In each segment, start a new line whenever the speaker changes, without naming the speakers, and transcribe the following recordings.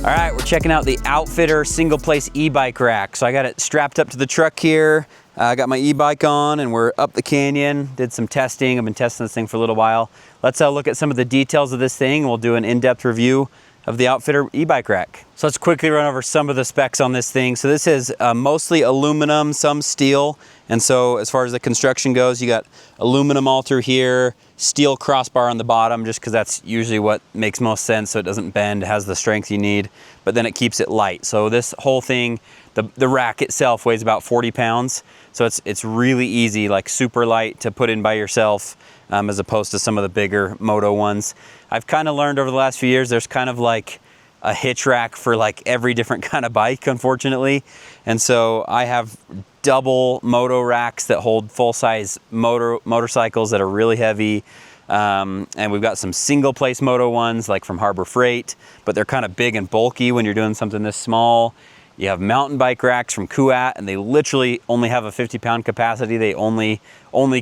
All right, we're checking out the OutfitR single place e-bike rack. So I got it strapped up to the truck here. I got my e-bike on and we're up the canyon, did some testing. I've been testing this thing for a little while. Let's look at some of the details of this thing. We'll do an in-depth review of the OutfitR e-bike rack. So let's quickly run over some of the specs on this thing. So this is mostly aluminum, some steel. And so as far as the construction goes, you got aluminum all through here, steel crossbar on the bottom, just because that's usually what makes most sense, so it doesn't bend, has the strength you need, but then it keeps it light. So this whole thing, the rack itself weighs about 40 pounds. So it's really easy, like super light to put in by yourself, as opposed to some of the bigger moto ones. I've kind of learned over the last few years, there's kind of like a hitch rack for like every different kind of bike, unfortunately. And so I have double moto racks that hold full-size motorcycles that are really heavy. And we've got some single place moto ones like from Harbor Freight, but they're kind of big and bulky when you're doing something this small. You have mountain bike racks from Kuat, and they literally only have a 50-pound capacity. They only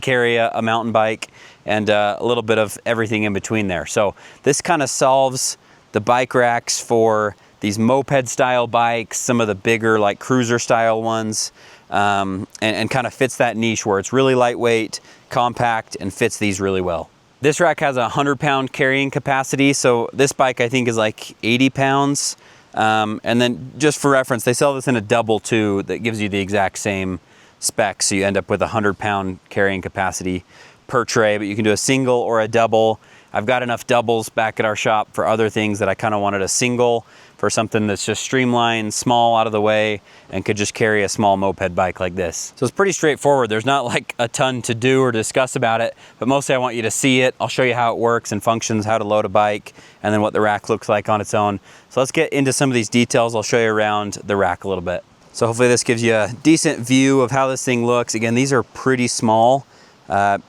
carry a mountain bike, and a little bit of everything in between there. So this kind of solves the bike racks for these moped style bikes, some of the bigger like cruiser style ones, and kind of fits that niche where it's really lightweight, compact, and fits these really well. This rack has a 100-pound carrying capacity, so this bike I think is like 80 pounds. And then just for reference, they sell this in a double too that gives you the exact same specs, so you end up with a 100-pound carrying capacity per tray, but you can do a single or a double. I've got enough doubles back at our shop for other things that I kind of wanted a single for something that's just streamlined, small, out of the way, and could just carry a small moped bike like this. So it's pretty straightforward. There's not like a ton to do or discuss about it, but mostly I want you to see it. I'll show you how it works and functions, how to load a bike, and then what the rack looks like on its own. So let's get into some of these details. I'll show you around the rack a little bit. So hopefully this gives you a decent view of how this thing looks. Again, these are pretty small,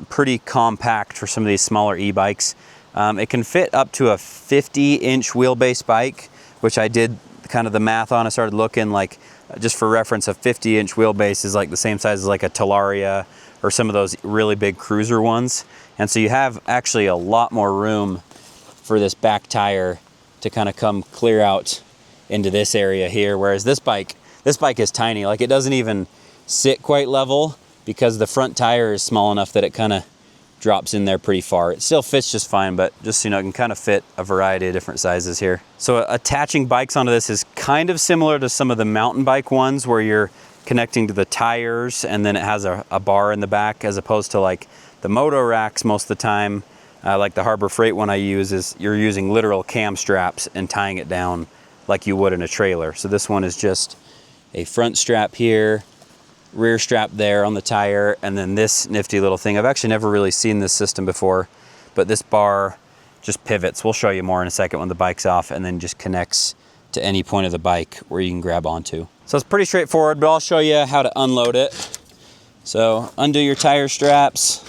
pretty compact for some of these smaller e-bikes. It can fit up to a 50-inch wheelbase bike, which I did kind of the math on. I started looking, like, just for reference, a 50-inch wheelbase is like the same size as like a Talaria or some of those really big cruiser ones. And so you have actually a lot more room for this back tire to kind of come clear out into this area here. Whereas this bike is tiny. Like, it doesn't even sit quite level because the front tire is small enough that it kind of drops in there pretty far. It still fits just fine, but just so you know, it can kind of fit a variety of different sizes here. So attaching bikes onto this is kind of similar to some of the mountain bike ones where you're connecting to the tires and then it has a bar in the back, as opposed to like the moto racks most of the time. Like the Harbor Freight one I use is you're using literal cam straps and tying it down like you would in a trailer. So this one is just a front strap here, rear strap there on the tire, and then this nifty little thing. I've actually never really seen this system before, but this bar just pivots. We'll show you more in a second when the bike's off, and then just connects to any point of the bike where you can grab onto. So it's pretty straightforward, but I'll show you how to unload it. So undo your tire straps,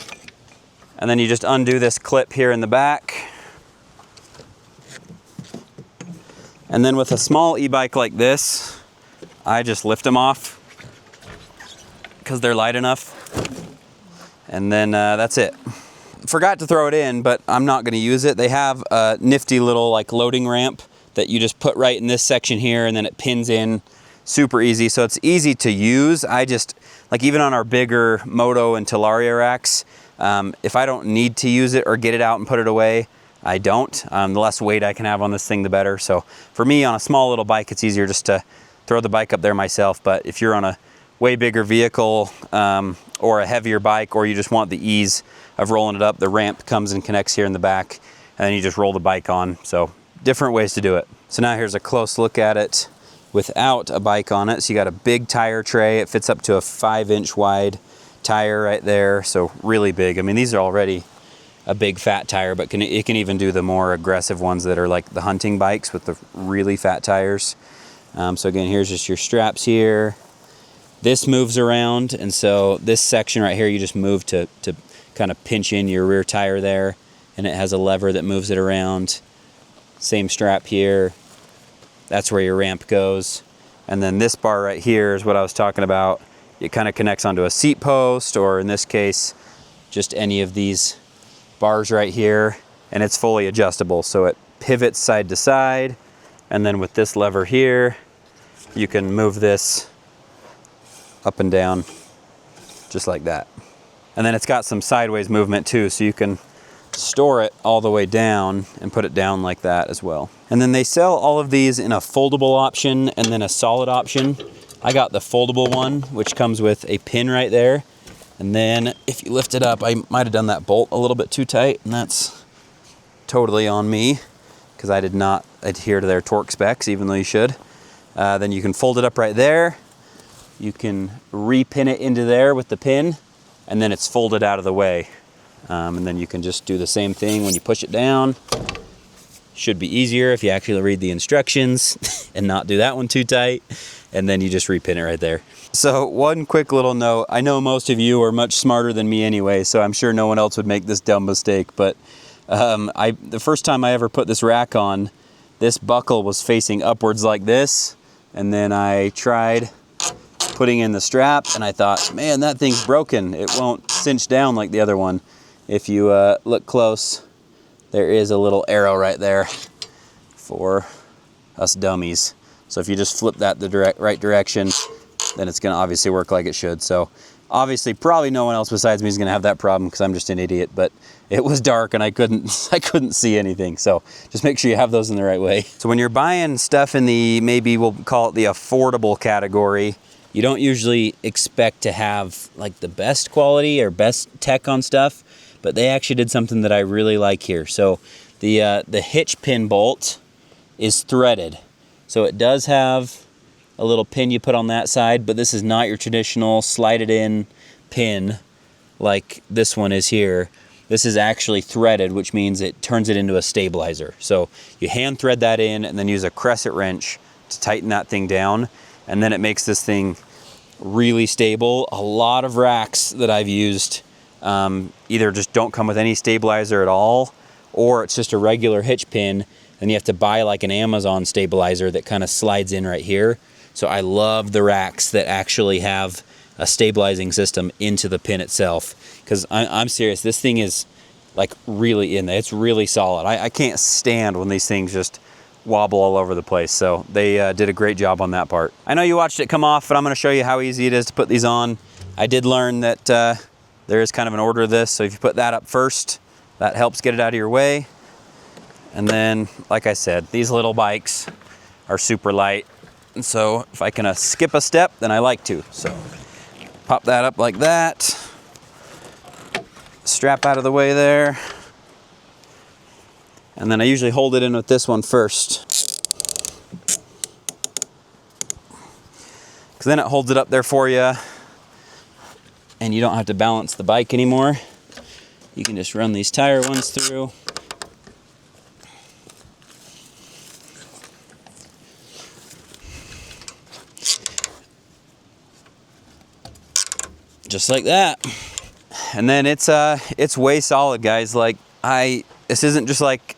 and then you just undo this clip here in the back. And then with a small e-bike like this, I just lift them off because they're light enough, and then that's it. Forgot to throw it in, but I'm not going to use it. They have a nifty little like loading ramp that you just put right in this section here, and then it pins in super easy. So it's easy to use. I just, like, even on our bigger Moto and Talaria racks, if I don't need to use it or get it out and put it away, I don't. The less weight I can have on this thing, the better. So for me, on a small little bike, it's easier just to throw the bike up there myself. But if you're on a way bigger vehicle or a heavier bike, or you just want the ease of rolling it up, the ramp comes and connects here in the back, and then you just roll the bike on. So different ways to do it. So now here's a close look at it without a bike on it. So you got a big tire tray. It fits up to a 5-inch wide tire right there, so really big. I mean, these are already a big fat tire, but it can even do the more aggressive ones that are like the hunting bikes with the really fat tires. So again, here's just your straps here. This moves around, and so this section right here, you just move to kind of pinch in your rear tire there, and it has a lever that moves it around. Same strap here. That's where your ramp goes. And then this bar right here is what I was talking about. It kind of connects onto a seat post, or in this case, just any of these bars right here, and it's fully adjustable. So it pivots side to side, And then with this lever here, you can move this up and down just like that. And then it's got some sideways movement too, so you can store it all the way down and put it down like that as well. And then they sell all of these in a foldable option and then a solid option. I got the foldable one, which comes with a pin right there. And then if you lift it up, I might have done that bolt a little bit too tight, and that's totally on me because I did not adhere to their torque specs, even though you should. Then you can fold it up right there. You can repin it into there with the pin, and then it's folded out of the way. And then you can just do the same thing when you push it down. Should be easier if you actually read the instructions and not do that one too tight. And then you just repin it right there. So one quick little note, I know most of you are much smarter than me anyway, so I'm sure no one else would make this dumb mistake, but the first time I ever put this rack on, this buckle was facing upwards like this, and then I tried putting in the strap, and I thought, man, that thing's broken. It won't cinch down like the other one. If you look close, there is a little arrow right there for us dummies. So if you just flip that the right direction, then it's gonna obviously work like it should. So obviously probably no one else besides me is gonna have that problem because I'm just an idiot, but it was dark and I couldn't see anything. So just make sure you have those in the right way. So when you're buying stuff in the, maybe we'll call it the affordable category, you don't usually expect to have like the best quality or best tech on stuff, but they actually did something that I really like here. So the hitch pin bolt is threaded. So it does have a little pin you put on that side, but this is not your traditional slide it in pin like this one is here. This is actually threaded, which means it turns it into a stabilizer. So you hand thread that in and then use a crescent wrench to tighten that thing down. And then it makes this thing really stable. A lot of racks that I've used either just don't come with any stabilizer at all, or it's just a regular hitch pin, and you have to buy like an Amazon stabilizer that kind of slides in right here. So I love the racks that actually have a stabilizing system into the pin itself, because I'm serious, this thing is like really in there. It's really solid. I can't stand when these things just wobble all over the place. So they did a great job on that part. I know you watched it come off, but I'm going to show you how easy it is to put these on. I did learn that there is kind of an order of this. So if you put that up first, that helps get it out of your way. And then, like I said, these little bikes are super light. And so if I can skip a step, then I like to. So pop that up like that. Strap out of the way there. And then I usually hold it in with this one first, because then it holds it up there for you and you don't have to balance the bike anymore. You can just run these tire ones through. Just like that. And then it's way solid, guys. Like this isn't just like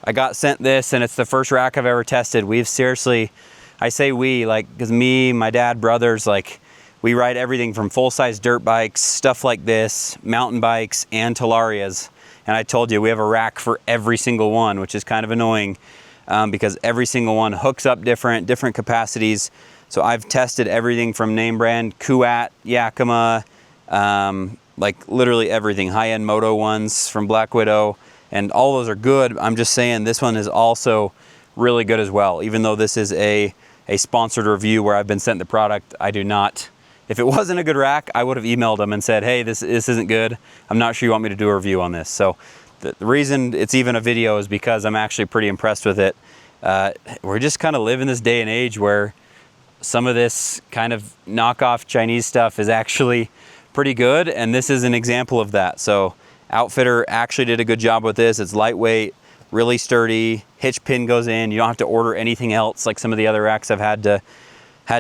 I got sent this and it's the first rack I've ever tested. We've seriously, I say we, like, because me, my dad, brothers, like, we ride everything from full-size dirt bikes, stuff like this, mountain bikes, and Talarias. And I told you, we have a rack for every single one, which is kind of annoying because every single one hooks up different capacities. So I've tested everything from name brand, Kuat, Yakima, like literally everything, high-end moto ones from Black Widow. And all those are good. I'm just saying this one is also really good as well. Even though this is a sponsored review where I've been sent the product, I do not. If it wasn't a good rack, I would have emailed them and said, hey, this isn't good. I'm not sure you want me to do a review on this. So the reason it's even a video is because I'm actually pretty impressed with it. We're just kind of live in this day and age where some of this kind of knockoff Chinese stuff is actually pretty good. And this is an example of that. So OutfitR actually did a good job with this. It's lightweight, really sturdy, hitch pin goes in. You don't have to order anything else like some of the other racks I've had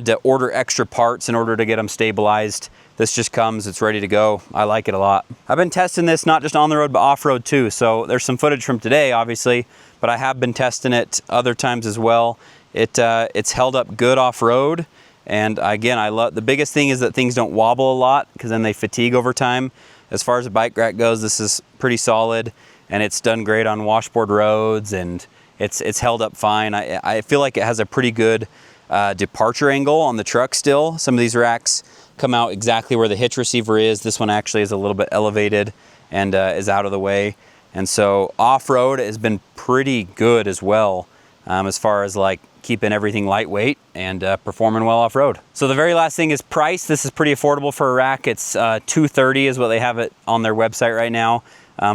to order extra parts in order to get them stabilized. This just comes, it's ready to go. I like it a lot. I've been testing this not just on the road, but off-road too. So there's some footage from today, obviously, but I have been testing it other times as well. It's held up good off-road. And again, the biggest thing is that things don't wobble a lot because then they fatigue over time. As far as a bike rack goes, this is pretty solid. and it's done great on washboard roads, and it's held up fine. I feel like it has a pretty good departure angle on the truck still. Some of these racks come out exactly where the hitch receiver is. This one actually is a little bit elevated and is out of the way. And so off-road has been pretty good as well, as far as like keeping everything lightweight and performing well off-road. So the very last thing is price. This is pretty affordable for a rack. It's $230 is what they have it on their website right now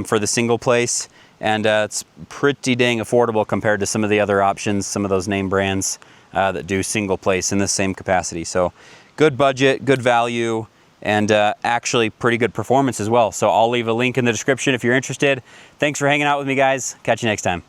for the single place. And it's pretty dang affordable compared to some of the other options, some of those name brands that do single place in the same capacity. So good budget, good value, and actually pretty good performance as well. So I'll leave a link in the description if you're interested. Thanks for hanging out with me, guys. Catch you next time.